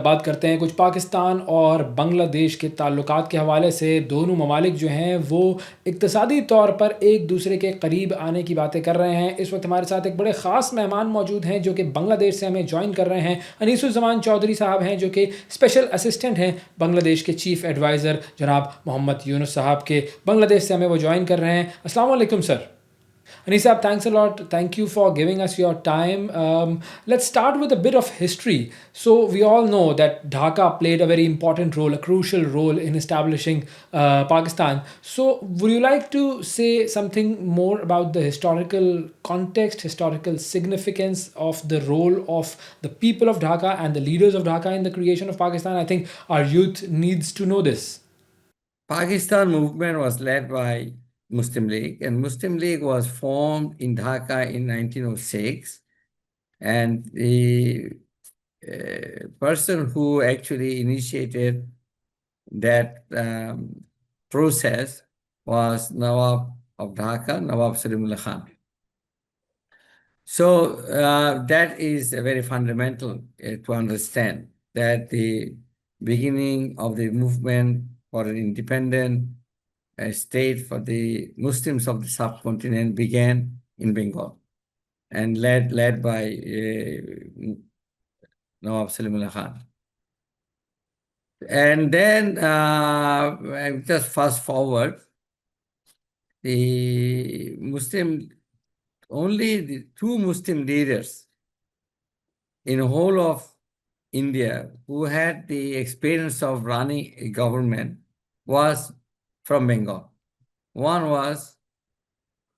बात करते हैं कुछ पाकिस्तान और बांग्लादेश के ताल्लुकात के हवाले से। दोनों ममालिक जो हैं वो इक़्तिसादी तौर पर एक दूसरे के करीब आने की बातें कर रहे हैं। इस वक्त हमारे साथ एक बड़े ख़ास मेहमान मौजूद हैं जो कि बांग्लादेश से हमें ज्वाइन कर रहे हैं। अनीस उज़ ज़मान चौधरी साहब हैं जो कि स्पेशल असिस्टेंट हैं बांग्लादेश के चीफ़ एडवाइज़र जनाब मोहम्मद यूनुस साहब के। बांग्लादेश से हमें वो ज्वाइन कर रहे हैं। अस्सलाम वालेकुम sir. Anees, thanks a lot. Thank you for giving us your time. Let's start with a bit of history. So, we all know that Dhaka played a very important role, a crucial role in establishing Pakistan. So, would you like to say something more about the historical context, historical significance of the role of the people of Dhaka and the leaders of Dhaka in the creation of Pakistan? I think our youth needs to know this. Pakistan movement was led by Muslim League, and Muslim League was formed in Dhaka in 1906. And the person who actually initiated that process was Nawab of Dhaka, Nawab Salimullah Khan. So that is very fundamental to understand that the beginning of the movement for an independent state for the Muslims of the subcontinent began in Bengal and led by Nawab Salimullah Khan. And then just fast forward, only the two Muslim leaders in the whole of India who had the experience of running a government was from Bengal. One was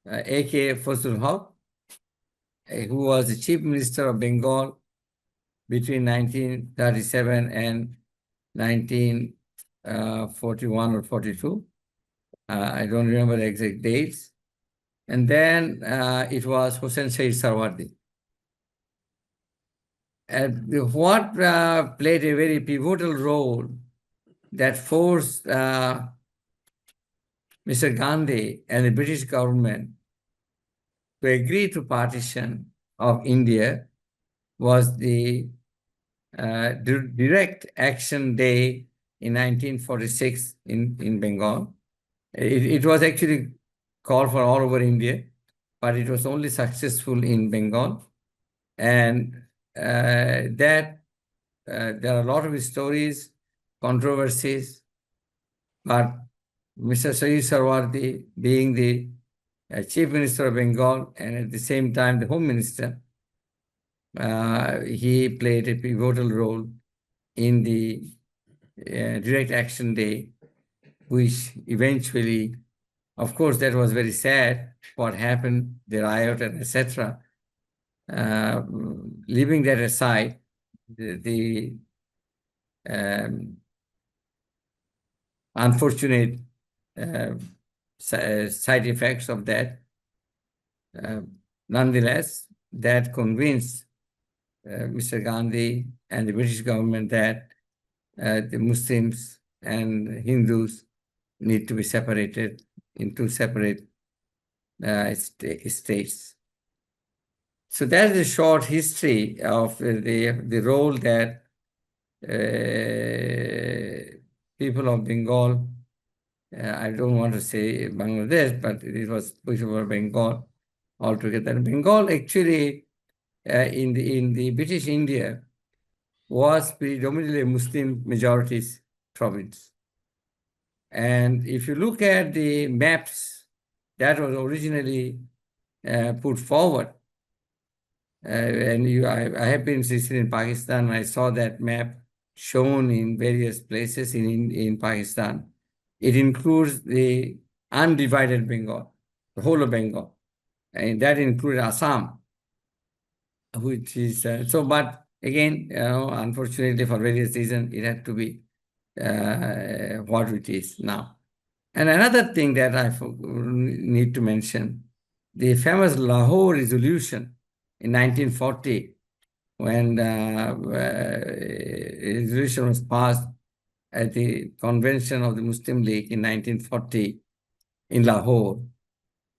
A.K. Fazlul Haq, who was the chief minister of Bengal between 1937 and 1941 or 42. I don't remember the exact dates. And then it was Hussain Saeed Sarwardi. And what played a very pivotal role that forced Mr. Gandhi and the British government to agree to partition of India was the Direct Action Day in 1946 in Bengal. It was actually called for all over India, but it was only successful in Bengal. And there are a lot of stories, controversies, but Mr. Saeed Sarwardi, being the Chief Minister of Bengal and at the same time the Home Minister, he played a pivotal role in the Direct Action Day, which eventually, of course, that was very sad, what happened, the riot and etc. Leaving that aside, the unfortunate side effects of that, nonetheless, that convinced Mr. Gandhi and the British government that the Muslims and Hindus need to be separated into separate states. So that is a short history of the role that people of Bengal, I don't want to say Bangladesh, but it was people of Bengal altogether. Bengal actually in the British India was predominantly a Muslim majority province. And if you look at the maps that was originally put forward, and I have been visiting in Pakistan, I saw that map shown in various places in Pakistan. It includes the undivided Bengal, the whole of Bengal, and that includes Assam, which is but again, unfortunately for various reasons, it had to be what it is now. And another thing that I need to mention, the famous Lahore resolution in 1940, when a resolution was passed at the convention of the Muslim League in 1940 in Lahore,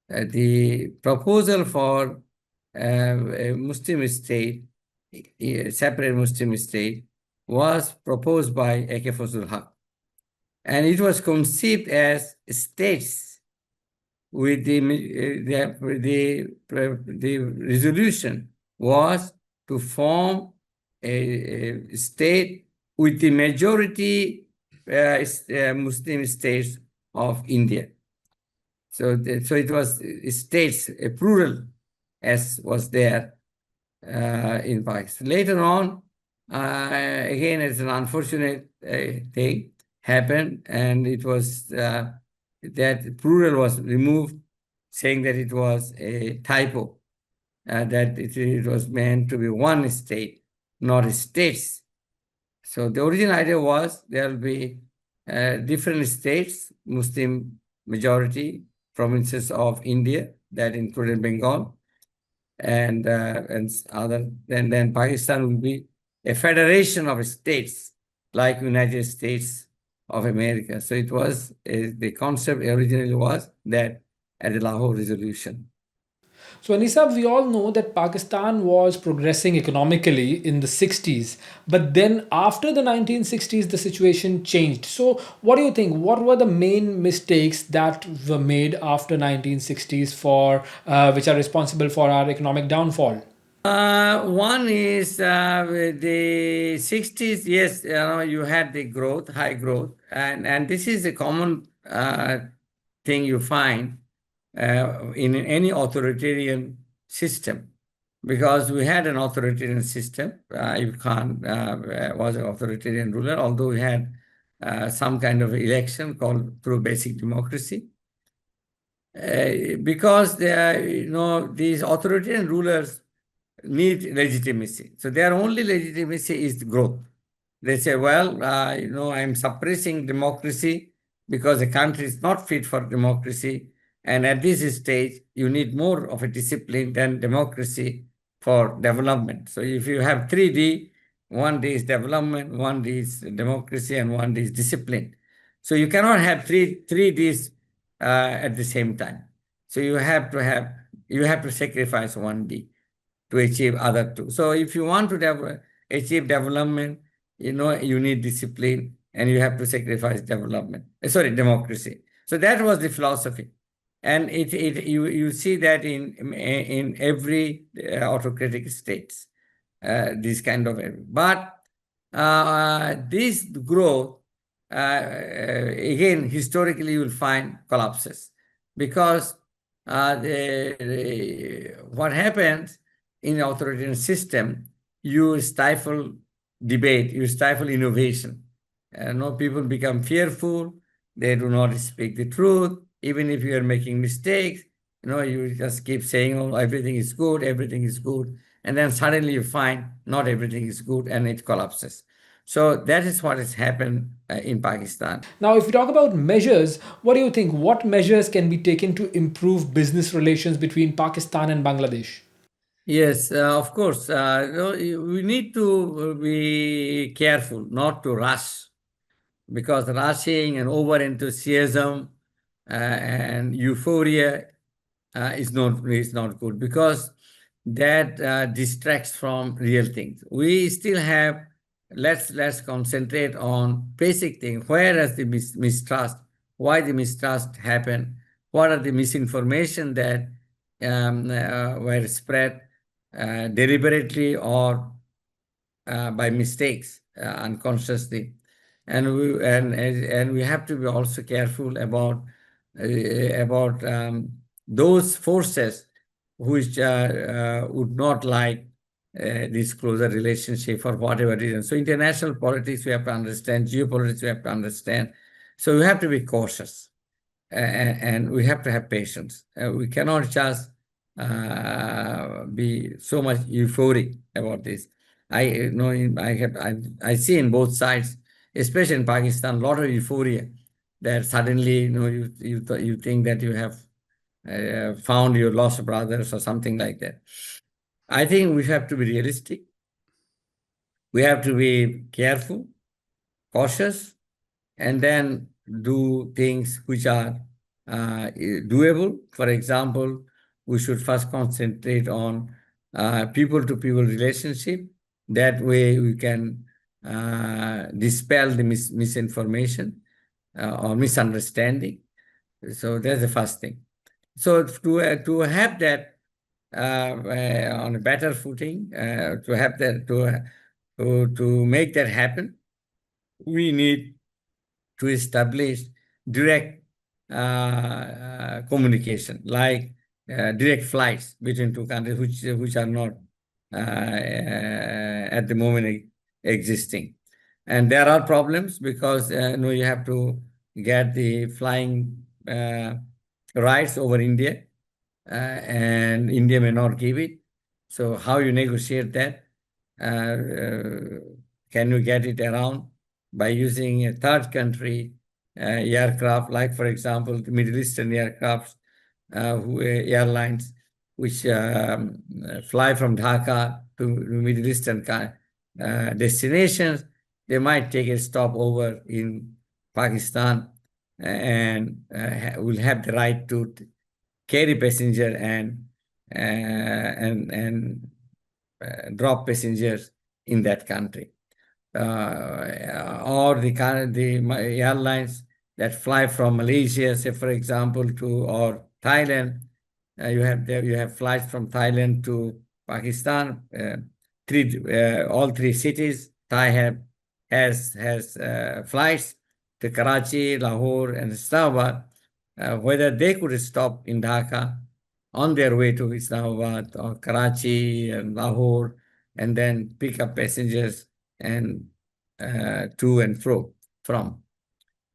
the proposal for a Muslim state, a separate Muslim state, was proposed by A.K. Fazlul Haq. And it was conceived as states with the resolution was to form a state with the majority Muslim states of India. So it was states, a plural, as was there in Pakistan. Later on, again, it's an unfortunate thing happened, and it was that plural was removed, saying that it was a typo, that it was meant to be one state, not states. So the original idea was there will be different states, Muslim majority provinces of India, that included Bengal, and other. Then Pakistan will be a federation of states like United States of America. So it was the concept originally was that at the Lahore resolution. So, Anisab, we all know that Pakistan was progressing economically in the 60s, but then after the 1960s, the situation changed. So, what do you think? What were the main mistakes that were made after 1960s for which are responsible for our economic downfall? One is the 60s, yes, you had the growth, high growth, and this is a common thing you find in any authoritarian system, because we had an authoritarian system. Ayub Khan was an authoritarian ruler, although we had some kind of election called through basic democracy. Because these authoritarian rulers need legitimacy. So their only legitimacy is growth. They say, well, I'm suppressing democracy because the country is not fit for democracy. And at this stage, you need more of a discipline than democracy for development. So if you have 3D, 1D is development, 1D is democracy, and 1D is discipline. So you cannot have three Ds at the same time. So you have to sacrifice 1D to achieve other two. So if you want to achieve development, you need discipline, and you have to sacrifice democracy. So that was the philosophy. And you see that in every autocratic states, this kind of, but this growth, again, historically, you will find collapses, because what happens in the authoritarian system, you stifle debate, you stifle innovation. People become fearful, they do not speak the truth, even if you are making mistakes, you just keep saying, oh, everything is good, and then suddenly you find not everything is good, and it collapses. So that is what has happened in Pakistan. Now, if we talk about measures, what do you think? What measures can be taken to improve business relations between Pakistan and Bangladesh? Yes, of course. We need to be careful not to rush, because rushing and over enthusiasm and euphoria is not good, because that distracts from real things. We still have, let's concentrate on basic things. Where is the mistrust? Why the mistrust happened? What are the misinformation that were spread deliberately or by mistakes, unconsciously? And we have to be also careful about those forces which would not like this closer relationship for whatever reason. So international politics we have to understand, geopolitics we have to understand. So we have to be cautious, and we have to have patience. We cannot just be so much euphoric about this. I know I see in both sides, especially in Pakistan, a lot of euphoria that suddenly you think that you have found your lost brothers or something like that. I think we have to be realistic. We have to be careful, cautious, and then do things which are doable. For example, we should first concentrate on people-to-people relationship. That way we can dispel the misinformation or misunderstanding. So that's the first thing. So to have that on a better footing, to have that to make that happen, we need to establish direct communication, like direct flights between two countries, which are not at the moment existing. And there are problems because you have to get the flying rights over India, and India may not give it. So how you negotiate that? Can you get it around by using a third country aircraft, like, for example, the Middle Eastern aircrafts, airlines, which fly from Dhaka to Middle Eastern destinations. They might take a stop over in Pakistan and will have the right to carry passenger and drop passengers in that country. Or the airlines that fly from Malaysia, say for example, or Thailand. You have flights from Thailand to Pakistan. All three cities. Thai has flights to Karachi, Lahore, and Islamabad. Whether they could stop in Dhaka on their way to Islamabad or Karachi and Lahore, and then pick up passengers and to and fro from.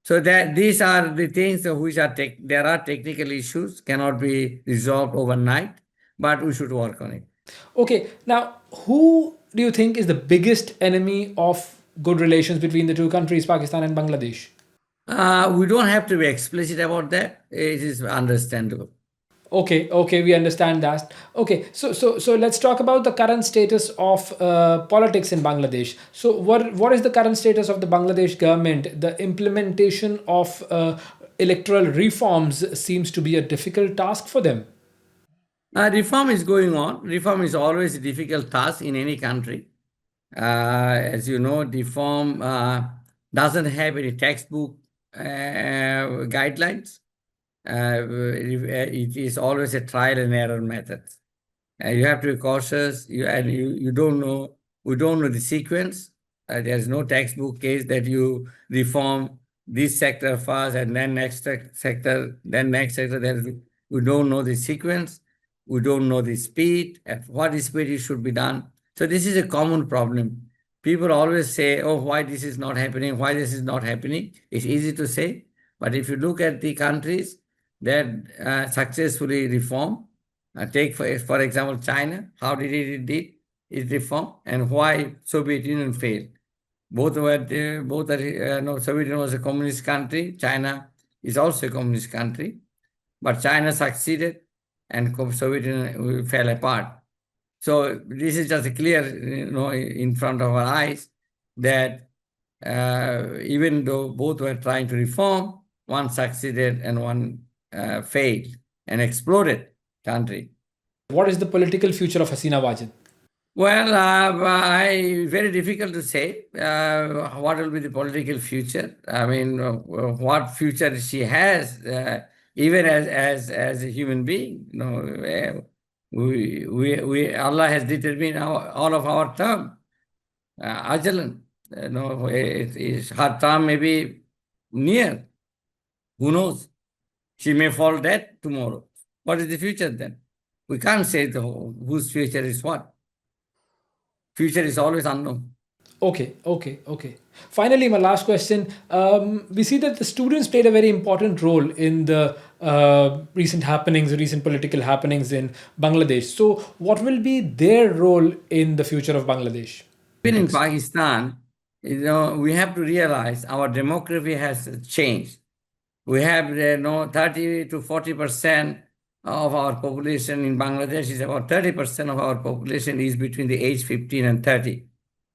So that these are the things which are there are technical issues, cannot be resolved overnight, but we should work on it. Okay, now who do you think is the biggest enemy of good relations between the two countries, Pakistan and Bangladesh? We don't have to be explicit about that. It is understandable. Okay, we understand that. Okay, so let's talk about the current status of politics in Bangladesh. So what is the current status of the Bangladesh government? The implementation of electoral reforms seems to be a difficult task for them. Reform is going on. Reform is always a difficult task in any country. As you know, reform doesn't have any textbook guidelines. It is always a trial and error method. You have to be cautious. You don't know. We don't know the sequence. There's no textbook case that you reform this sector first and then next sector, then next sector. We don't know the sequence. We don't know the speed, at what speed it should be done. So this is a common problem. People always say, oh, why this is not happening, why this is not happening. It's easy to say, but if you look at the countries that successfully reform, take for example China, how did it reform, and why Soviet Union failed. Both are no, Soviet Union was a communist country. China is also a communist country, but China succeeded and Soviet Union fell apart. So this is just clear, in front of our eyes that even though both were trying to reform, one succeeded and one failed and exploded country. What is the political future of Hasina Wajid? Well, very difficult to say what will be the political future. I mean, what future she has, even as a human being. Allah has determined all of our term, ajalan. Her term may be near. Who knows? She may fall dead tomorrow. What is the future then? We can't say whose future is what. Future is always unknown. Okay. Finally, my last question. We see that the students played a very important role in the recent political happenings in Bangladesh. So, what will be their role in the future of Bangladesh? Even in Pakistan, we have to realize our demography has changed. We have 30 to 40% of our population in Bangladesh is about 30% of our population is between the age 15 and 30.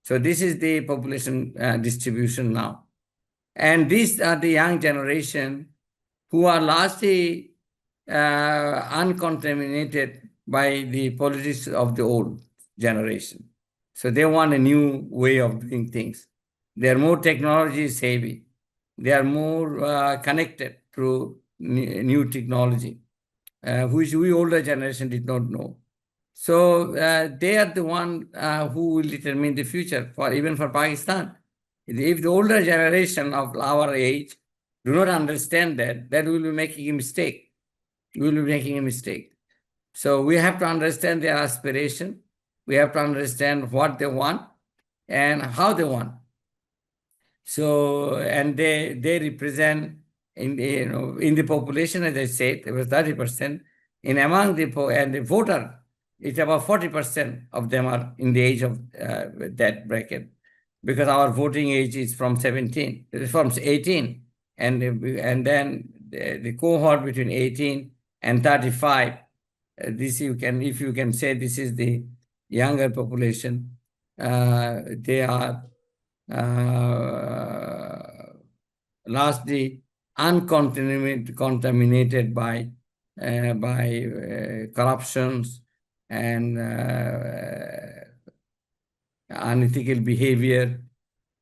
So this is the population distribution now. And these are the young generation who are largely uncontaminated by the politics of the old generation. So they want a new way of doing things. They are more technology savvy. They are more connected through new technology, which we older generation did not know. So they are the one who will determine the future for even for Pakistan. If the older generation of our age do not understand that, then we will be making a mistake. We will be making a mistake. So we have to understand their aspiration. We have to understand what they want and how they want. So, and they represent in in the population, as I said, it was 30%. In among the voter, it's about 40% of them are in the age of that bracket, because our voting age is from 17, from 18, and then the cohort between 18 and 35. This you can, if you can say, this is the younger population. They are largely uncontaminated by corruptions and unethical behavior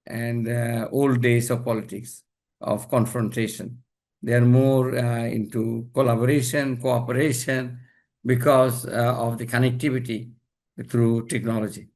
and old days of politics, of confrontation. They are more into collaboration, cooperation, because of the connectivity through technology.